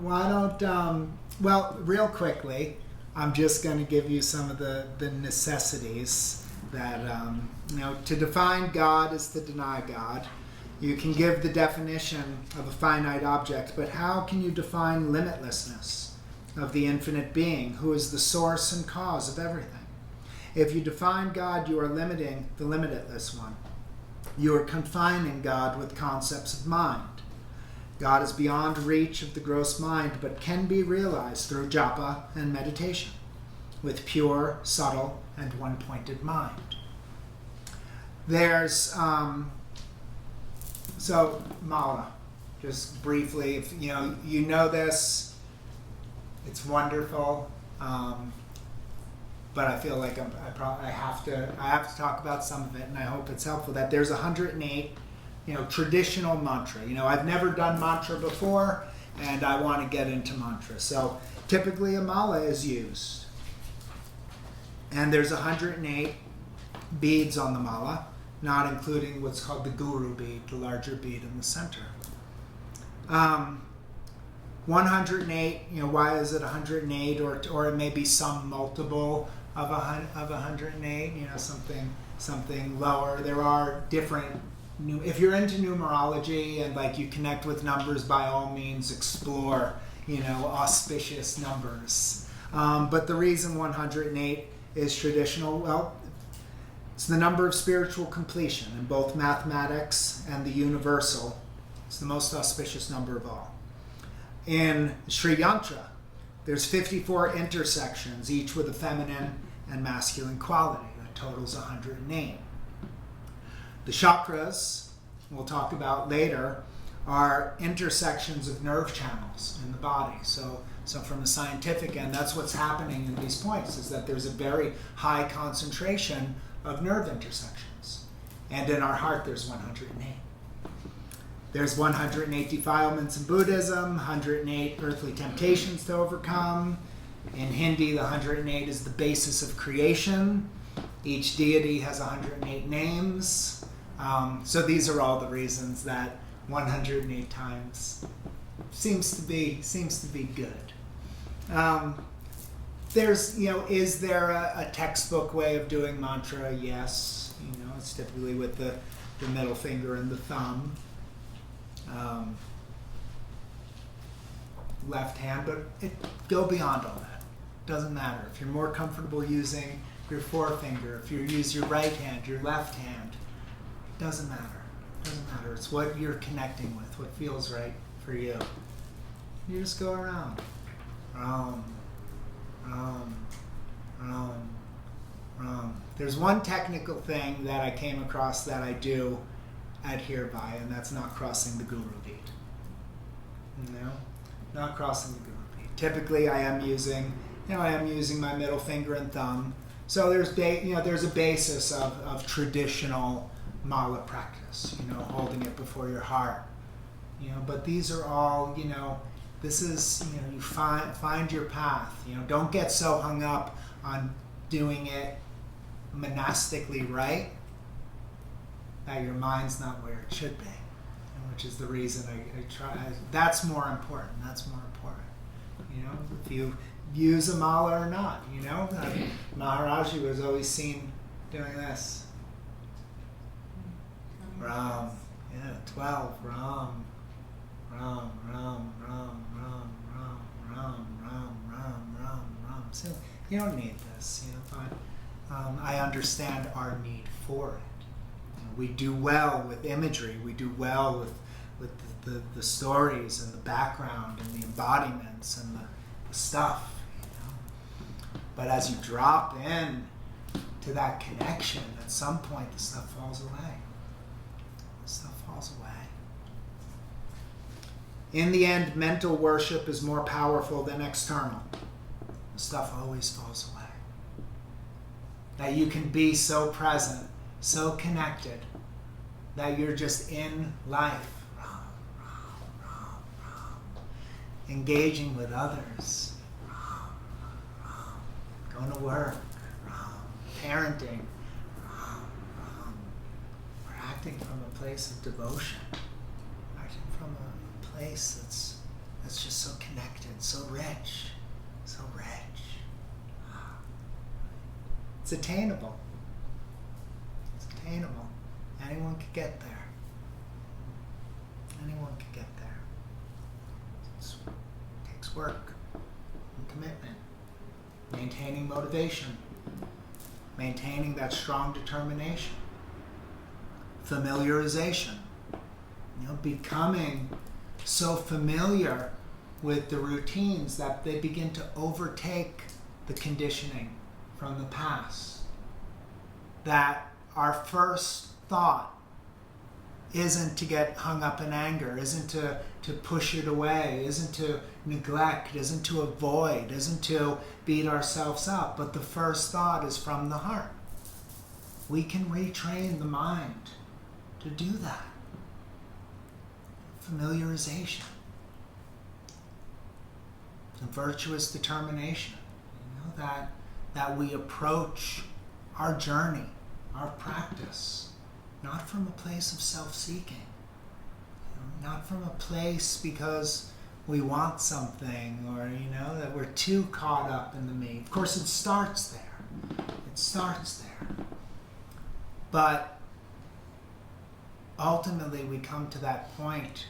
well, real quickly, I'm just going to give you some of the necessities that, to define God is to deny God. You can give the definition of a finite object, but how can you define limitlessness of the infinite being, who is the source and cause of everything? If you define God, you are limiting the limitless one. You are confining God with concepts of mind. God is beyond reach of the gross mind, but can be realized through japa and meditation, with pure, subtle, and one-pointed mind. There's, so Mala, just briefly, if you know this, it's wonderful, but I feel like I have to talk about some of it, and I hope it's helpful. That there's 108, traditional mantra. I've never done mantra before, and I want to get into mantra. So typically a mala is used, and there's 108 beads on the mala, not including what's called the guru bead, the larger bead in the center. 108, why is it 108, or it may be some multiple of 108, something lower. There are different, if you're into numerology and you connect with numbers, by all means explore, auspicious numbers. But the reason 108 is traditional, well, it's the number of spiritual completion in both mathematics and the universal. It's the most auspicious number of all. In Sri Yantra, there's 54 intersections, each with a feminine and masculine quality. That totals 108. The chakras, we'll talk about later, are intersections of nerve channels in the body. So from the scientific end, that's what's happening in these points, is that there's a very high concentration of nerve intersections. And in our heart, there's 108. There's 108 defilements in Buddhism, 108 earthly temptations to overcome. In Hindi, the 108 is the basis of creation. Each deity has 108 names. So these are all the reasons that 108 times seems to be good. There's, is there a textbook way of doing mantra? Yes. It's typically with the middle finger and the thumb. Left hand, but go beyond all that. Doesn't matter. If you're more comfortable using your forefinger, if you use your right hand, your left hand, doesn't matter. Doesn't matter. It's what you're connecting with, what feels right for you. You just go around. Ram, ram, ram, ram. There's one technical thing that I came across that I do adhere by, and that's not crossing the guru bead. Not crossing the guru bead. Typically, I am using my middle finger and thumb. So there's a basis of traditional mala practice. Holding it before your heart. But these are all. This is you find your path. Don't get so hung up on doing it monastically right that your mind's not where it should be, which is the reason I try. That's more important. If you use a mala or not. Maharaji was always seen doing this. Ram, 12. Ram, Ram, Ram, Ram, Ram, Ram, Ram, Ram, Ram, Ram, Ram. So you don't need this. But I understand our need for it. We do well with imagery. We do well with the stories and the background and the embodiments and the stuff. But as you drop in to that connection, at some point the stuff falls away. In the end, mental worship is more powerful than external. The stuff always falls away. That you can be so present, so connected, that you're just in life, engaging with others, going to work, parenting. We're acting from a place of devotion, acting from a place that's just so connected, so rich, so rich. It's attainable. It's attainable. Anyone could get there. Anyone could get there. It takes work and commitment. Maintaining motivation. Maintaining that strong determination. Familiarization. Becoming so familiar with the routines that they begin to overtake the conditioning from the past. That our first thought isn't to get hung up in anger, isn't to push it away, isn't to neglect, isn't to avoid, isn't to beat ourselves up, but the first thought is from the heart. We can retrain the mind to do that. Familiarization. And virtuous determination. That we approach our journey, our practice, not from a place of self-seeking. Not from a place because we want something or, that we're too caught up in the me. Of course, it starts there. It starts there. But ultimately, we come to that point,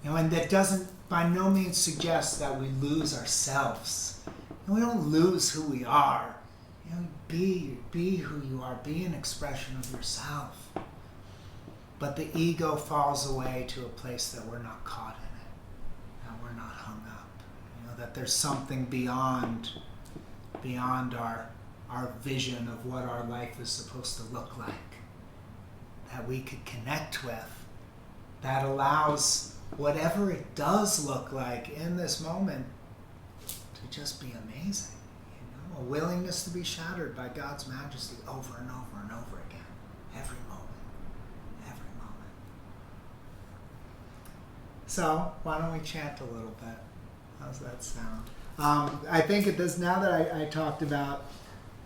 and that doesn't by no means suggest that we lose ourselves. And we don't lose who we are. Be who you are. Be an expression of yourself. But the ego falls away to a place that we're not caught in it, that we're not hung up. That there's something beyond our vision of what our life is supposed to look like, that we could connect with, that allows whatever it does look like in this moment to just be amazing. A willingness to be shattered by God's majesty over and over and over again, every moment. So, why don't we chant a little bit? How's that sound? I think it does, now that I talked about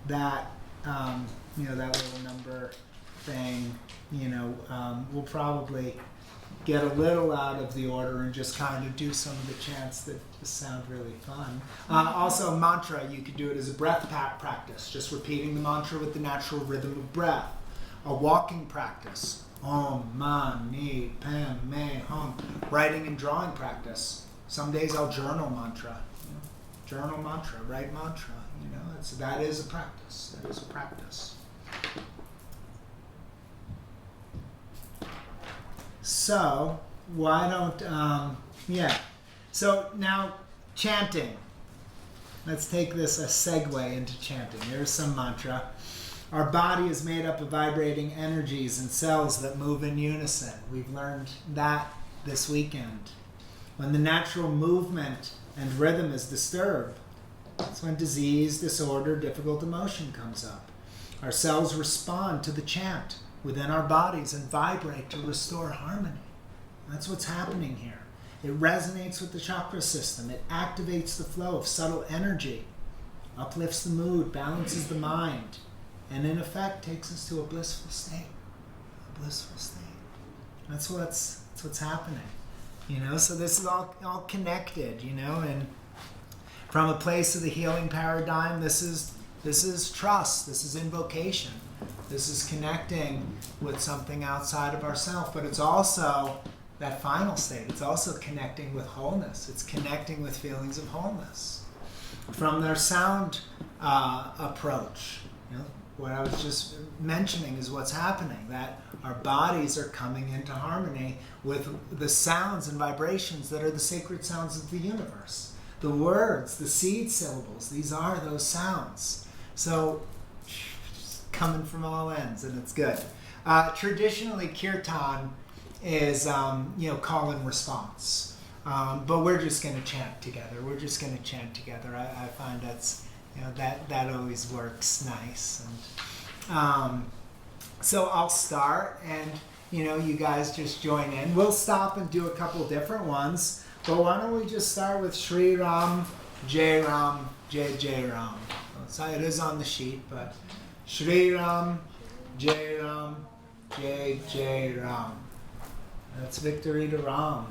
that, that little number thing, we'll probably get a little out of the order and just kind of do some of the chants that just sound really fun. Also, mantra, you could do it as a breath practice, just repeating the mantra with the natural rhythm of breath. A walking practice. Om, man, ni, pem, me, hum. Writing and drawing practice. Some days I'll journal mantra. Journal mantra, write mantra. That is a practice. That is a practice. So, why don't, So now, chanting. Let's take this a segue into chanting. Here's some mantra. Our body is made up of vibrating energies and cells that move in unison. We've learned that this weekend. When the natural movement and rhythm is disturbed, that's when disease, disorder, difficult emotion comes up. Our cells respond to the chant within our bodies and vibrate to restore harmony. That's what's happening here. It resonates with the chakra system. It activates the flow of subtle energy, uplifts the mood, balances the mind, and in effect takes us to a blissful state. A blissful state. That's what's happening. So this is all connected, and from a place of the healing paradigm, this is trust, this is invocation. This is connecting with something outside of ourselves, but it's also that final state. It's also connecting with wholeness. It's connecting with feelings of wholeness. From their sound approach, what I was just mentioning is what's happening, that our bodies are coming into harmony with the sounds and vibrations that are the sacred sounds of the universe. The words, the seed syllables, these are those sounds. So, coming from all ends, and it's good. Traditionally, kirtan is, call and response. But we're just going to chant together. I find that's, that always works nice. And so I'll start, and, you guys just join in. We'll stop and do a couple different ones, but why don't we just start with Shri Ram, Jai Ram, Jai Jai Ram. So it is on the sheet, but Shri Ram, Jai Ram, Jai Jai Ram. That's victory to Ram.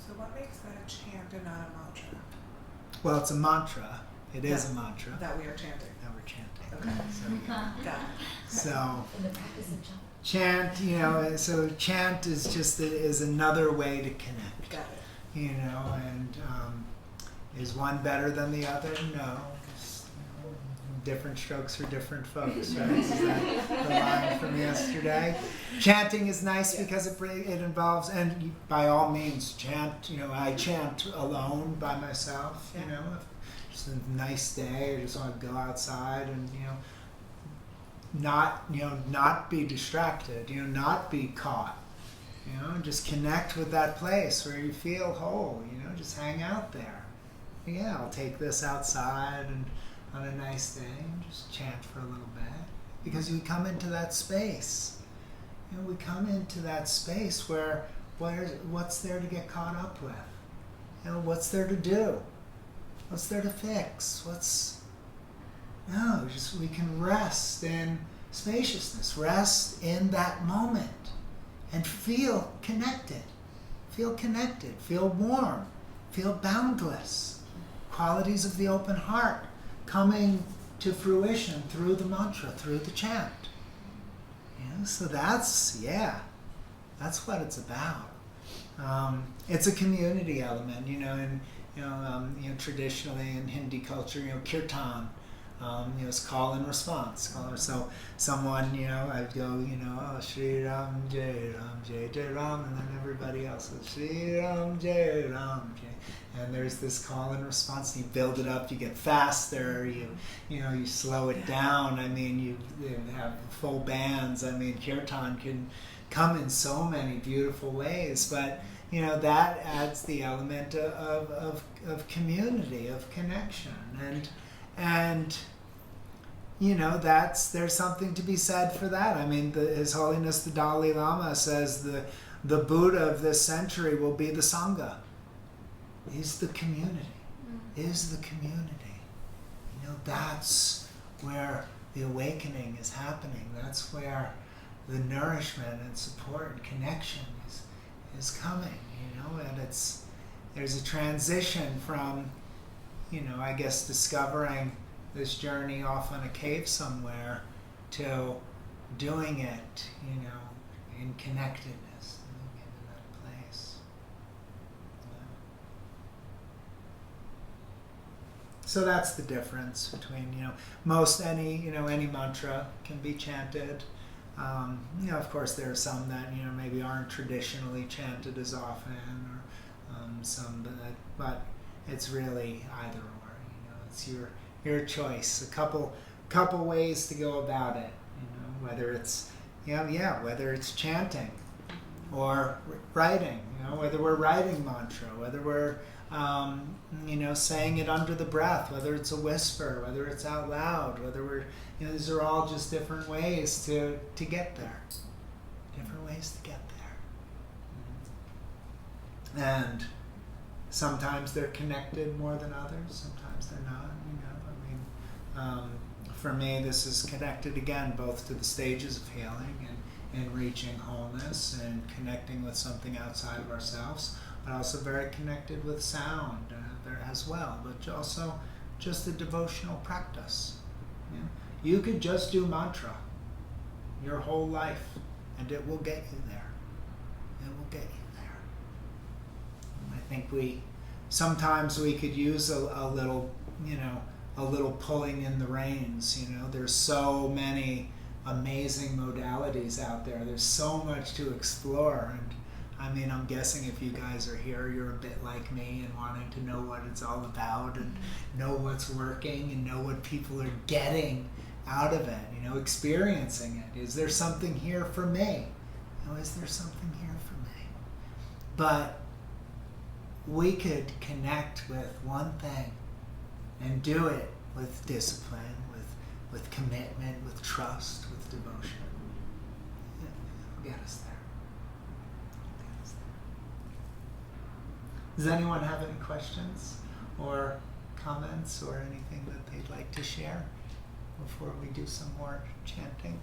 So what makes that a chant and not a mantra? Well, it's a mantra. It is a mantra That we are chanting. that we're chanting. Okay. So, Got it. so In the practice of chant, chant. so chant is just is another way to connect. Got it. And is one better than the other? No. Different strokes for different folks, right? Is that the line from yesterday? Chanting is nice because it involves, and by all means, chant. I chant alone by myself. If just a nice day, I just want to go outside and not be distracted. Not be caught. Just connect with that place where you feel whole. Just hang out there. Yeah, I'll take this outside and on a nice day and just chant for a little bit, because we come into that space. We come into that space where what's there to get caught up with? What's there to do? What's there to fix? We can rest in spaciousness, rest in that moment, and feel connected, feel warm, feel boundless. Qualities of the open heart coming to fruition through the mantra, through the chant. So that's what it's about. It's a community element, and traditionally in Hindi culture, kirtan, it's call and response. So someone, I'd go, oh, Shri Ram, Jai Ram, Jai Jai Ram, and then everybody else goes, Shri Ram, Jai Ram, Jai. And there's this call and response. You build it up, you get faster, you slow it down. You have full bands. Kirtan can come in so many beautiful ways, but that adds the element of community, of connection, and there's something to be said for that. His Holiness the Dalai Lama says the Buddha of this century will be the Sangha. Is the community. Is the community. That's where the awakening is happening. That's where the nourishment and support and connection is coming. And there's a transition from, I guess, discovering this journey off on a cave somewhere to doing it, in connectedness, in that place. So that's the difference between, most any mantra can be chanted. Of course there are some that, maybe aren't traditionally chanted as often, or some, but it's really either or, it's your choice. A couple ways to go about it, whether it's, whether it's chanting or writing, whether we're writing mantra, whether we're, saying it under the breath, whether it's a whisper, whether it's out loud, whether we're, these are all just different ways to get there. Different ways to get there. And sometimes they're connected more than others, sometimes they're not, for me, this is connected again, both to the stages of healing and reaching wholeness and connecting with something outside of ourselves, but also very connected with sound there as well, but also just a devotional practice. You could just do mantra your whole life, and it will get you there. It will get you think sometimes we could use a little, a little pulling in the reins. There's so many amazing modalities out there. There's so much to explore, and I mean, I'm guessing if you guys are here, you're a bit like me and wanting to know what it's all about and know what's working and know what people are getting out of it, experiencing it. Is there something here for me? Is there something here for me? But we could connect with one thing and do it with discipline, with commitment, with trust, with devotion. It'll get us there. Does anyone have any questions or comments or anything that they'd like to share before we do some more chanting?